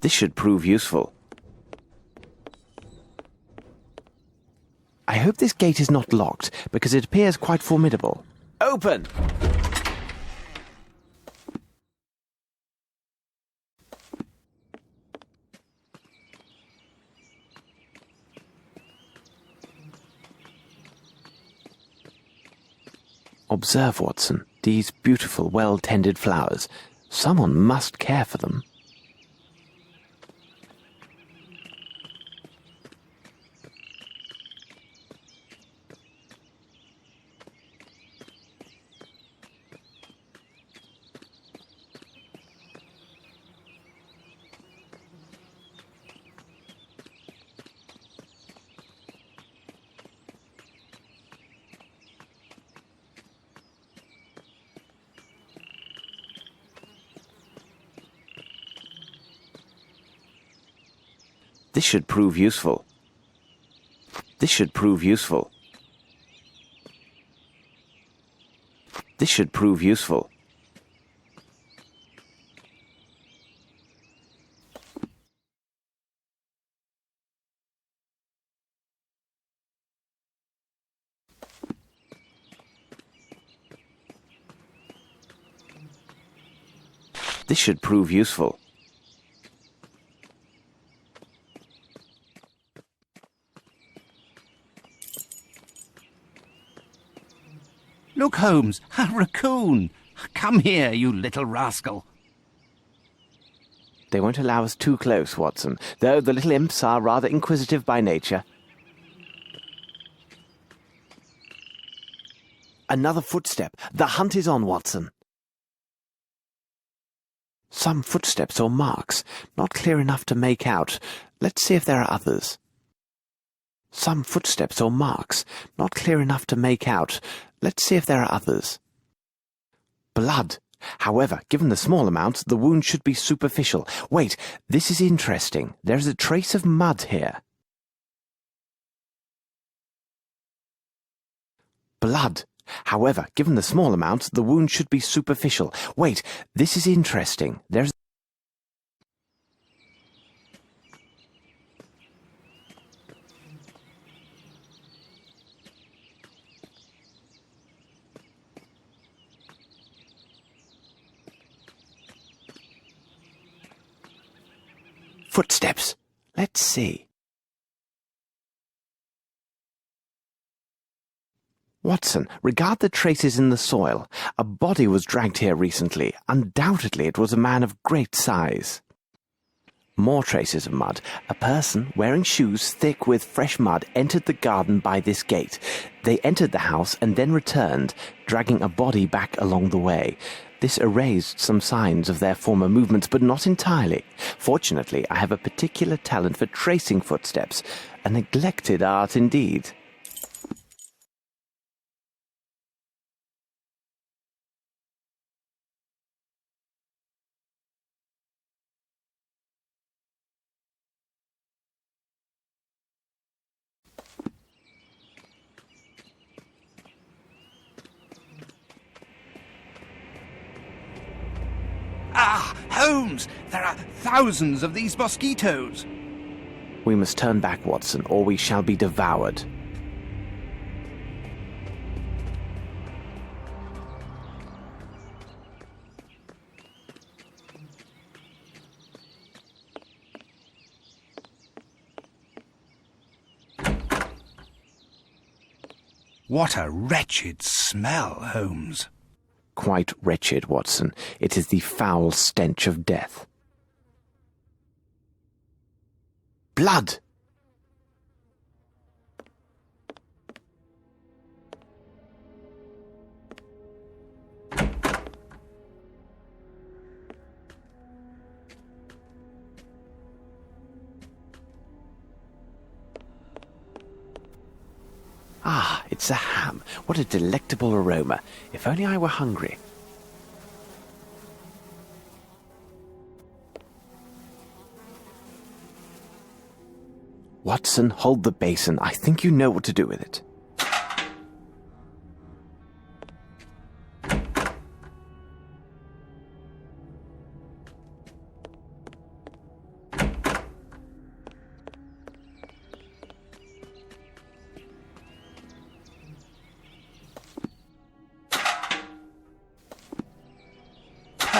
This should prove useful. I hope this gate is not locked, because it appears quite formidable. Open! Observe, Watson, these beautiful, well-tended flowers. Someone must care for them. This should prove useful. This should prove useful. This should prove useful. This should prove useful. Look, Holmes, a raccoon. Come here, you little rascal. They won't allow us too close, Watson, though the little imps are rather inquisitive by nature. Another footstep. The hunt is on, Watson. Some footsteps or marks, not clear enough to make out. Let's see if there are others. Some footsteps or marks, not clear enough to make out. Let's see if there are others. Blood. However, given the small amount, the wound should be superficial. Wait, this is interesting. There is a trace of mud here. Blood. However, given the small amount, the wound should be superficial. Wait, this is interesting. There's footsteps. Let's see. Watson, regard the traces in the soil. A body was dragged here recently. Undoubtedly it was a man of great size. More traces of mud. A person wearing shoes thick with fresh mud entered the garden by this gate. They entered the house and then returned, dragging a body back along the way. This erased some signs of their former movements, but not entirely. Fortunately, I have a particular talent for tracing footsteps, a neglected art indeed. Ah, Holmes, there are thousands of these mosquitoes. We must turn back, Watson, or we shall be devoured. What a wretched smell, Holmes. Quite wretched, Watson. It is the foul stench of death. Blood! Ah, it's a ham. What a delectable aroma. If only I were hungry. Watson, hold the basin. I think you know what to do with it.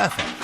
Perfect.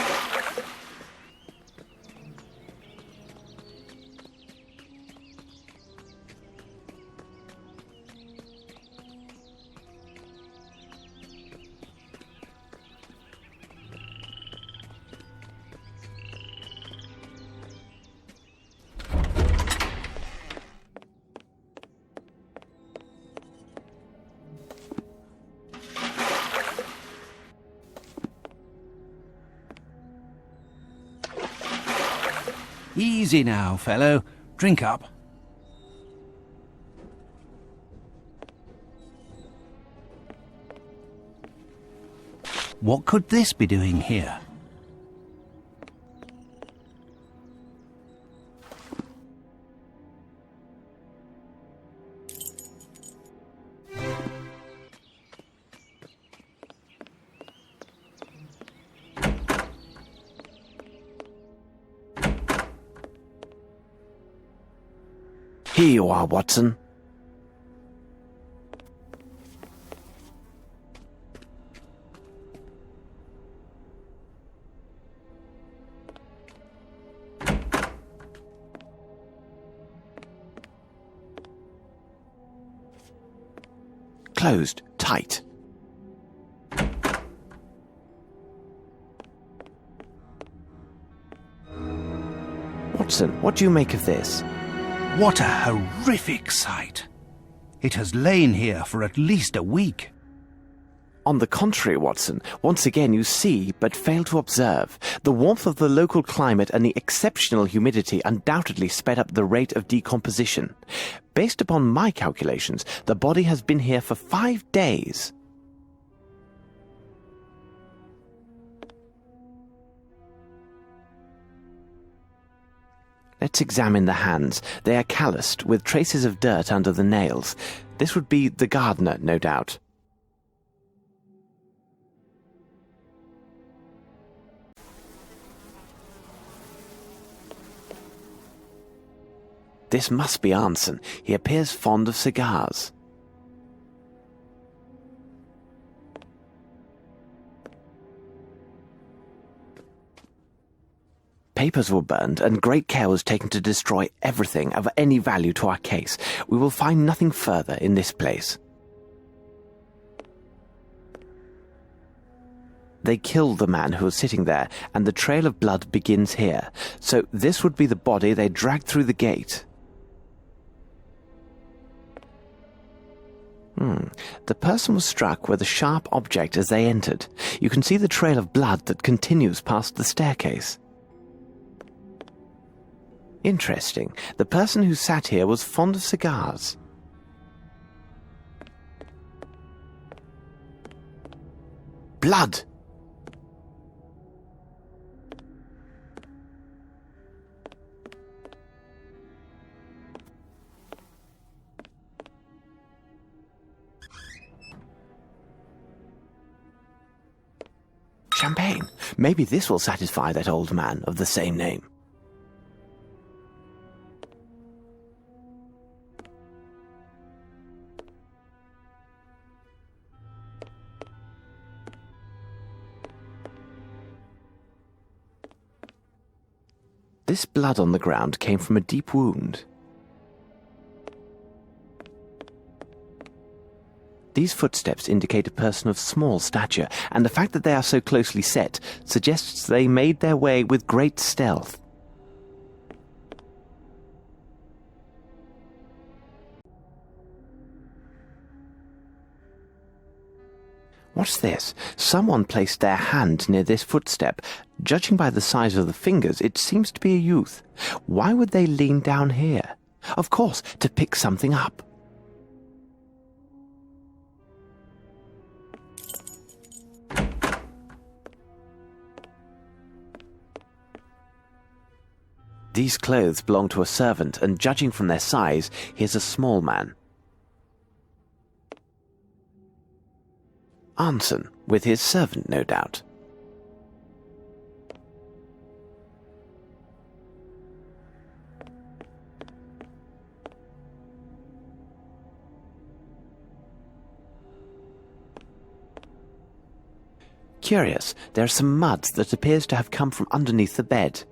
Easy now, fellow. Drink up. What could this be doing here? Here you are, Watson. Closed, tight. Watson, what do you make of this? What a horrific sight! It has lain here for at least a week. On the contrary, Watson, once again you see, but fail to observe. The warmth of the local climate and the exceptional humidity undoubtedly sped up the rate of decomposition. Based upon my calculations, the body has been here for 5 days. Let's examine the hands. They are calloused, with traces of dirt under the nails. This would be the gardener, no doubt. This must be Arnson. He appears fond of cigars. Papers were burned, and great care was taken to destroy everything of any value to our case. We will find nothing further in this place. They killed the man who was sitting there, and the trail of blood begins here. So this would be the body they dragged through the gate. The person was struck with a sharp object as they entered. You can see the trail of blood that continues past the staircase. Interesting. The person who sat here was fond of cigars. Blood! Champagne. Maybe this will satisfy that old man of the same name. This blood on the ground came from a deep wound. These footsteps indicate a person of small stature, and the fact that they are so closely set suggests they made their way with great stealth. What's this? Someone placed their hand near this footstep. Judging by the size of the fingers, it seems to be a youth. Why would they lean down here? Of course, to pick something up. These clothes belong to a servant, and judging from their size, he is a small man. Arnson, with his servant, no doubt. Curious, there are some mud that appears to have come from underneath the bed.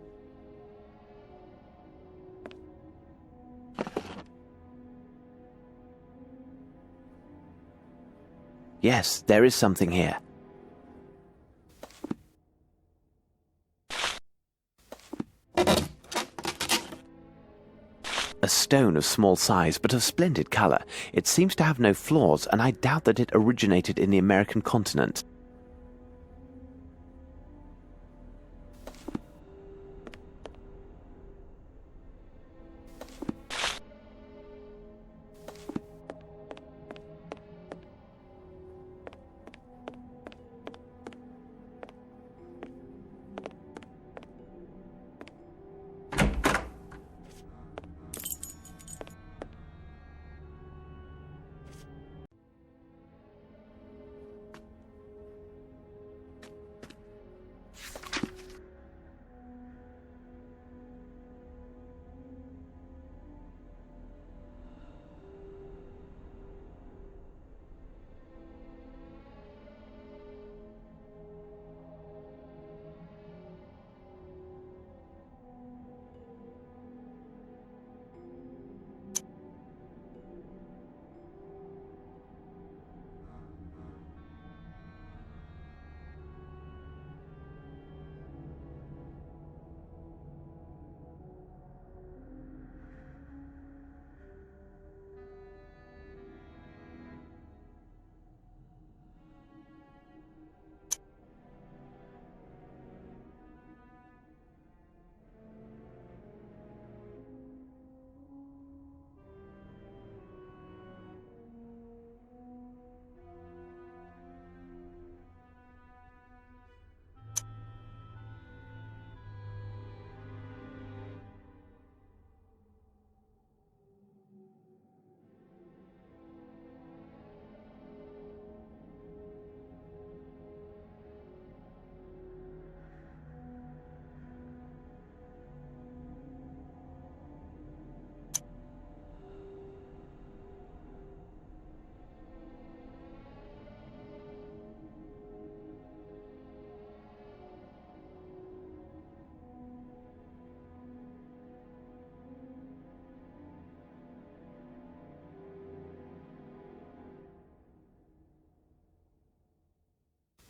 Yes, there is something here. A stone of small size, but of splendid colour. It seems to have no flaws, and I doubt that it originated in the American continent.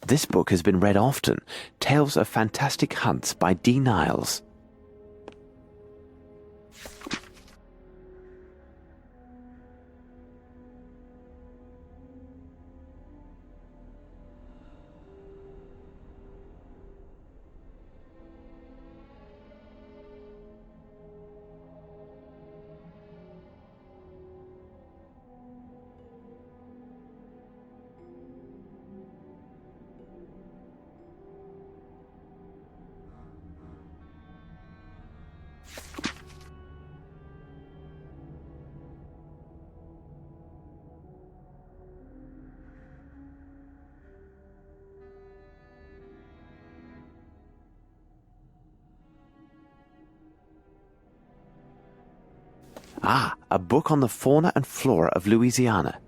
This book has been read often, Tales of Fantastic Hunts by D. Niles. Ah, a book on the fauna and flora of Louisiana.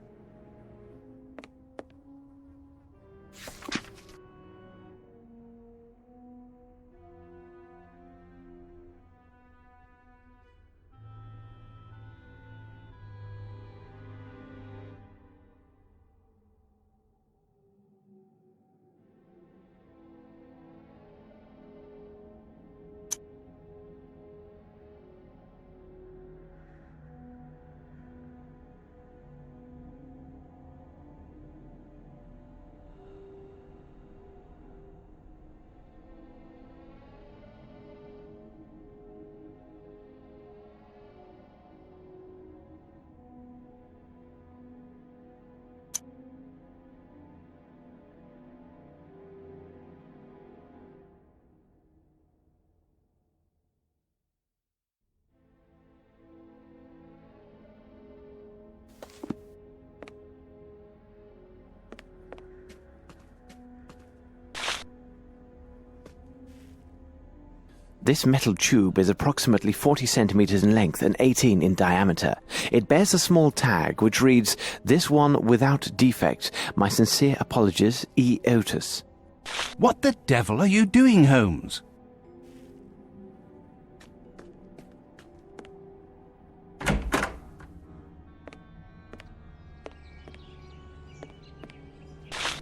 This metal tube is approximately 40 centimeters in length and 18 in diameter. It bears a small tag which reads, "This one without defect. My sincere apologies, E. Otis." What the devil are you doing, Holmes?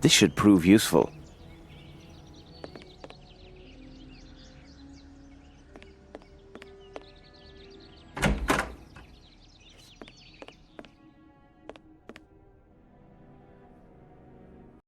This should prove useful.